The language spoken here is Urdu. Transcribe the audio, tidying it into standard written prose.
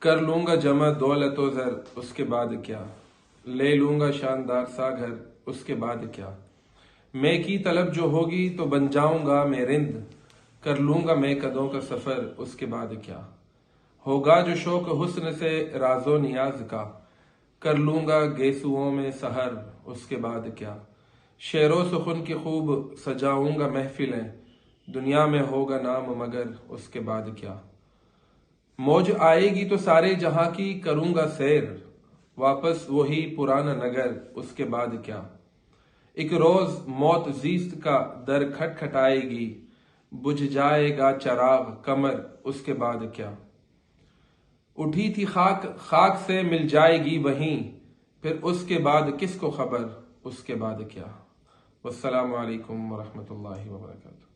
کر لوں گا جمع دولت و زر، اس کے بعد کیا؟ لے لوں گا شاندار سا گھر، اس کے بعد کیا؟ میں کی طلب جو ہوگی تو بن جاؤں گا میں رند، کر لوں گا میں قدوں کا سفر، اس کے بعد کیا؟ ہوگا جو شوق حسن سے راز و نیاز کا، کر لوں گا گیسوؤں میں سحر، اس کے بعد کیا؟ شعر و سخن کی خوب سجاؤں گا محفلیں، دنیا میں ہوگا نام مگر، اس کے بعد کیا؟ موج آئے گی تو سارے جہاں کی کروں گا سیر، واپس وہی پرانا نگر، اس کے بعد کیا؟ ایک روز موت زیست کا در کھٹ کھٹائے گی، بجھ جائے گا چراغ قمر، اس کے بعد کیا؟ اٹھی تھی خاک خاک سے مل جائے گی وہیں، پھر اس کے بعد کس کو خبر، اس کے بعد کیا؟ والسلام علیکم ورحمۃ اللہ وبرکاتہ۔